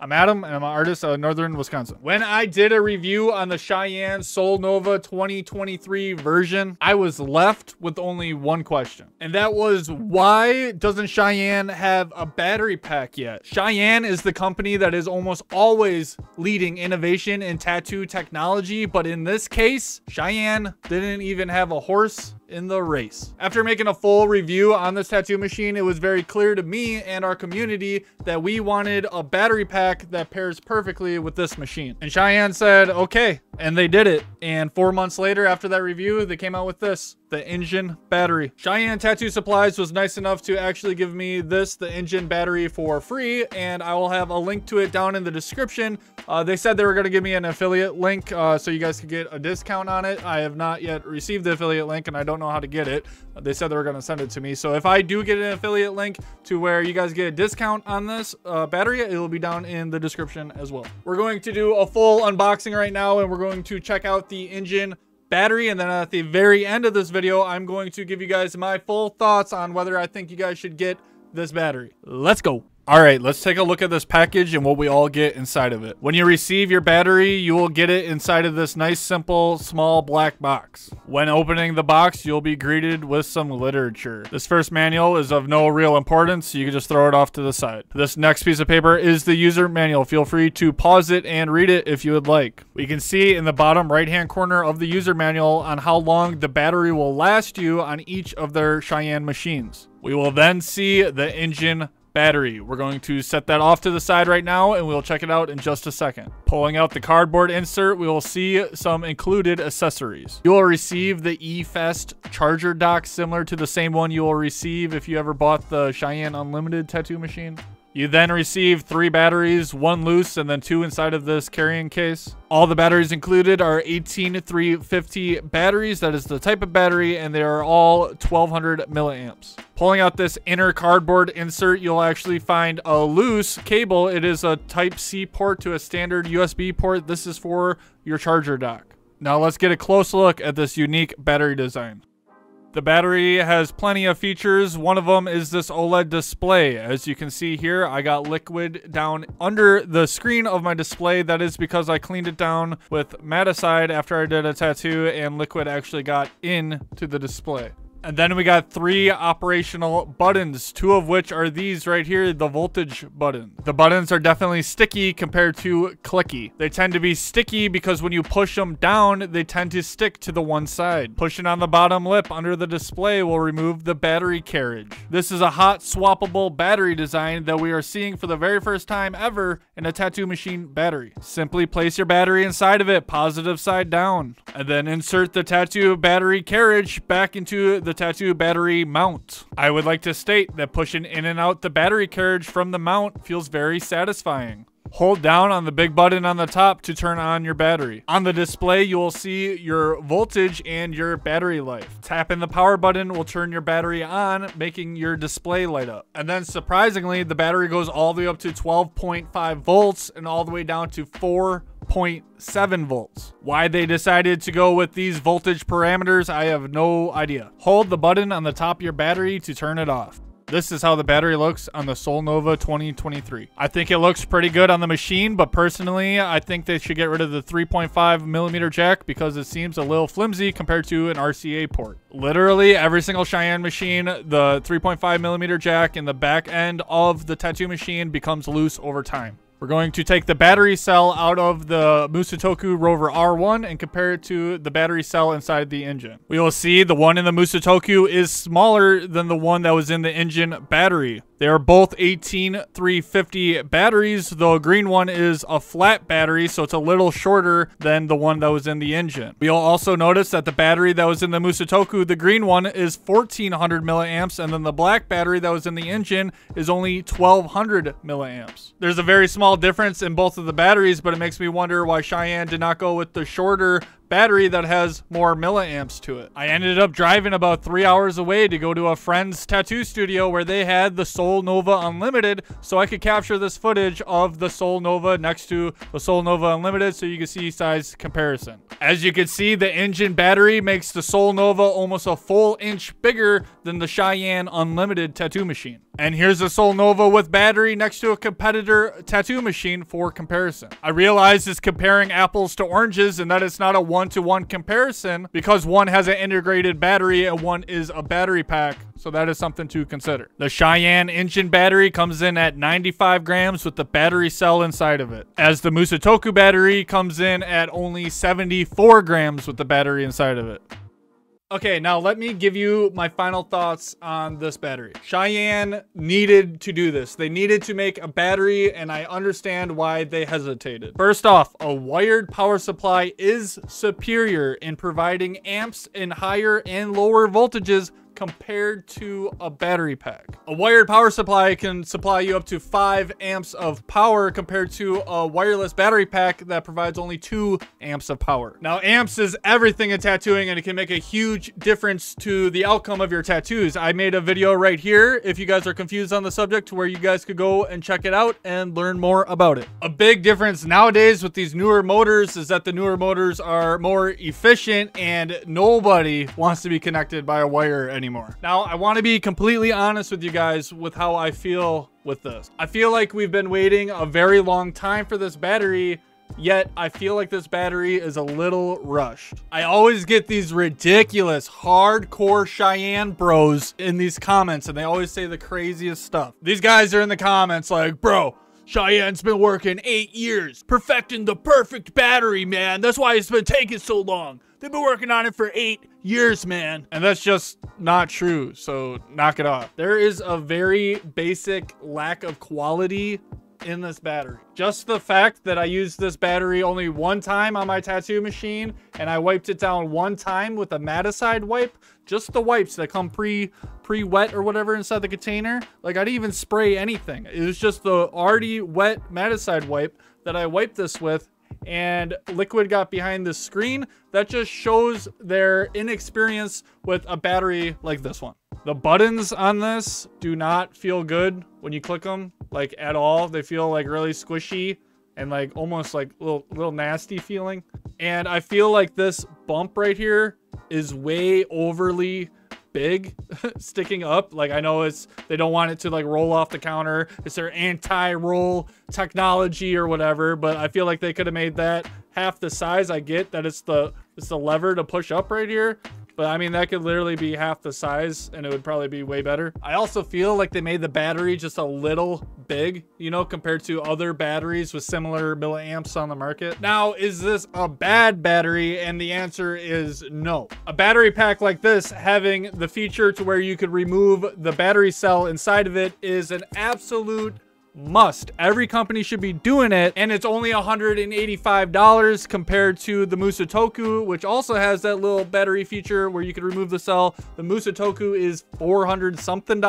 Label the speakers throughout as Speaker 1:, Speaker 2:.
Speaker 1: I'm Adam, and I'm an artist out of northern Wisconsin. When I did a review on the Cheyenne Sol Nova 2023 version, I was left with only one question. And that was, why doesn't Cheyenne have a battery pack yet? Cheyenne is the company that is almost always leading innovation in tattoo technology, but in this case, Cheyenne didn't even have a horse in the race. After making a full review on this tattoo machine, it was very clear to me and our community that we wanted a battery pack that pairs perfectly with this machine. And Cheyenne said, okay, and they did it. And 4 months later, after that review, they came out with this, the EnGen battery. Cheyenne Tattoo Supplies was nice enough to actually give me this, the EnGen battery, for free, and I will have a link to it down in the description. They said they were going to give me an affiliate link so you guys could get a discount on it. I have not yet received the affiliate link, and I don't know how to get it. They said they were going to send it to me. So if I do get an affiliate link to where you guys get a discount on this battery, it will be down in the description as well. We're going to do a full unboxing right now, and we're going to check out the EnGen battery, and then at the very end of this video, I'm going to give you guys my full thoughts on whether I think you guys should get this battery. Let's go. All right, let's take a look at this package and what we all get inside of it. When you receive your battery, you will get it inside of this nice, simple, small black box. When opening the box, you'll be greeted with some literature. This first manual is of no real importance, so you can just throw it off to the side. This next piece of paper is the user manual. Feel free to pause it and read it if you would like. We can see in the bottom right-hand corner of the user manual on how long the battery will last you on each of their Cheyenne machines. We will then see the EnGen battery. We're going to set that off to the side right now, and we'll check it out in just a second. Pulling out the cardboard insert, we will see some included accessories. You will receive the eFest charger dock, similar to the same one you will receive if you ever bought the Cheyenne Unlimited tattoo machine. You then receive 3 batteries, 1 loose and then 2 inside of this carrying case. All the batteries included are 18350 batteries. That is the type of battery, and they are all 1200 milliamps. Pulling out this inner cardboard insert, you'll actually find a loose cable. It is a Type-C port to a standard USB port. This is for your charger dock. Now let's get a close look at this unique battery design. The battery has plenty of features. One of them is this OLED display. As you can see here, I got liquid down under the screen of my display. That is because I cleaned it down with Maticide after I did a tattoo, and liquid actually got into the display. And then we got 3 operational buttons, 2 of which are these right here, the voltage button. The buttons are definitely sticky compared to clicky. They tend to be sticky because when you push them down, they tend to stick to the one side. Pushing on the bottom lip under the display will remove the battery carriage. This is a hot swappable battery design that we are seeing for the very first time ever in a tattoo machine battery. Simply place your battery inside of it, positive side down, and then insert the tattoo battery carriage back into the tattoo battery mount. I would like to state that pushing in and out the battery carriage from the mount feels very satisfying. Hold down on the big button on the top to turn on your battery. On the display, you will see your voltage and your battery life. Tapping the power button will turn your battery on, making your display light up. And then surprisingly, the battery goes all the way up to 12.5 volts and all the way down to 4.7 volts. Why they decided to go with these voltage parameters, I have no idea. Hold the button on the top of your battery to turn it off. This is how the battery looks on the Sol Nova 2023. I think it looks pretty good on the machine, but personally, I think they should get rid of the 3.5 millimeter jack because it seems a little flimsy compared to an RCA port. Literally every single Cheyenne machine, the 3.5 millimeter jack in the back end of the tattoo machine becomes loose over time. We're going to take the battery cell out of the Musatoku Rover R1 and compare it to the battery cell inside the EnGen. We will see the one in the Musatoku is smaller than the one that was in the EnGen battery. They are both 18350 batteries, though a green one is a flat battery, so it's a little shorter than the one that was in the EnGen. We'll also notice that the battery that was in the Musatoku, the green one, is 1400 milliamps, and then the black battery that was in the EnGen is only 1200 milliamps. There's a very small difference in both of the batteries, but it makes me wonder why Cheyenne did not go with the shorter battery that has more milliamps to it. I ended up driving about 3 hours away to go to a friend's tattoo studio where they had the Sol Nova Unlimited, so I could capture this footage of the Sol Nova next to the Sol Nova Unlimited so you can see size comparison. As you can see, the EnGen battery makes the Sol Nova almost a full inch bigger than the Cheyenne Unlimited tattoo machine. And here's a Sol Nova with battery next to a competitor tattoo machine for comparison. I realize it's comparing apples to oranges and that it's not a one-to-one comparison because one has an integrated battery and one is a battery pack. So that is something to consider. The Cheyenne EnGen battery comes in at 95 grams with the battery cell inside of it, as the TOURQUE battery comes in at only 74 grams with the battery inside of it. Okay, now let me give you my final thoughts on this battery. Cheyenne needed to do this. They needed to make a battery, and I understand why they hesitated. First off, a wired power supply is superior in providing amps in higher and lower voltages compared to a battery pack. A wired power supply can supply you up to 5 amps of power compared to a wireless battery pack that provides only 2 amps of power. Now, amps is everything in tattooing, and it can make a huge difference to the outcome of your tattoos. I made a video right here if you guys are confused on the subject, where you guys could go and check it out and learn more about it. A big difference nowadays with these newer motors is that the newer motors are more efficient and nobody wants to be connected by a wire anymore. Now, I want to be completely honest with you guys with how I feel with this. I feel like we've been waiting a very long time for this battery, yet I feel like this battery is a little rushed. I always get these ridiculous hardcore Cheyenne bros in these comments, and they always say the craziest stuff. These guys are in the comments like, bro, Cheyenne's been working 8 years perfecting the perfect battery, man. That's why it's been taking so long. They've been working on it for 8 years, man. And that's just not true, so knock it off. There is a very basic lack of quality in this battery. Just the fact that I used this battery only one time on my tattoo machine and I wiped it down one time with a Maticide wipe, just the wipes that come pre-wet or whatever inside the container. Like, I didn't even spray anything. It was just the already wet Maticide wipe that I wiped this with, and liquid got behind the screen. That just shows their inexperience with a battery like this one. The buttons on this do not feel good when you click them, like, at all. They feel like really squishy and like almost like little nasty feeling. And I feel like this bump right here is way overly big sticking up. Like, I know they don't want it to like roll off the counter. It's their anti-roll technology or whatever, but I feel like they could have made that half the size. I get that it's the lever to push up right here, but I mean, that could literally be half the size and it would probably be way better. I also feel like they made the battery just a little big, you know, compared to other batteries with similar milliamps on the market. Now, is this a bad battery? And the answer is no. A battery pack like this, having the feature to where you could remove the battery cell inside of it, is an absolute must. Every company should be doing it, and it's only $185 compared to the TOURQUE, which also has that little battery feature where you can remove the cell. The TOURQUE is $400 something,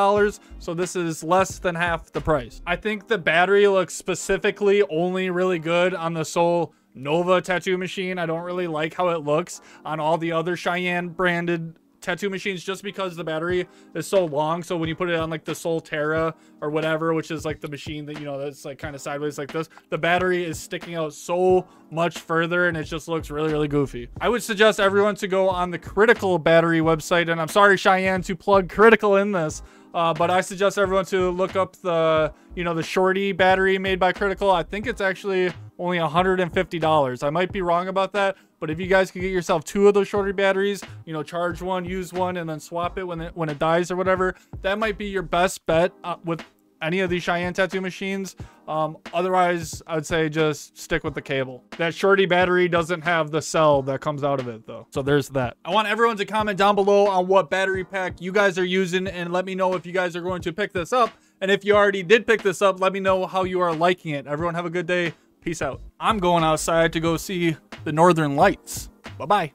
Speaker 1: so this is less than half the price. I think the battery looks specifically only really good on the Sol Nova tattoo machine. I don't really like how it looks on all the other Cheyenne branded tattoo machines, just because the battery is so long. So when you put it on like the Sol Terra or whatever, which is like the machine that, you know, that's like kind of sideways like this, the battery is sticking out so much further and it just looks really, really goofy. I would suggest everyone to go on the Critical battery website, and I'm sorry, Cheyenne, to plug Critical in this, but I suggest everyone to look up the, you know, the Shorty battery made by Critical. I think it's actually only $150. I might be wrong about that, but if you guys could get yourself 2 of those Shorty batteries, you know, charge one, use one, and then swap it when it dies or whatever, that might be your best bet with any of these Cheyenne tattoo machines. Otherwise, I would say just stick with the cable. That Shorty battery doesn't have the cell that comes out of it though. So there's that. I want everyone to comment down below on what battery pack you guys are using, and let me know if you guys are going to pick this up. And if you already did pick this up, let me know how you are liking it. Everyone have a good day. Peace out. I'm going outside to go see the Northern Lights. Bye-bye.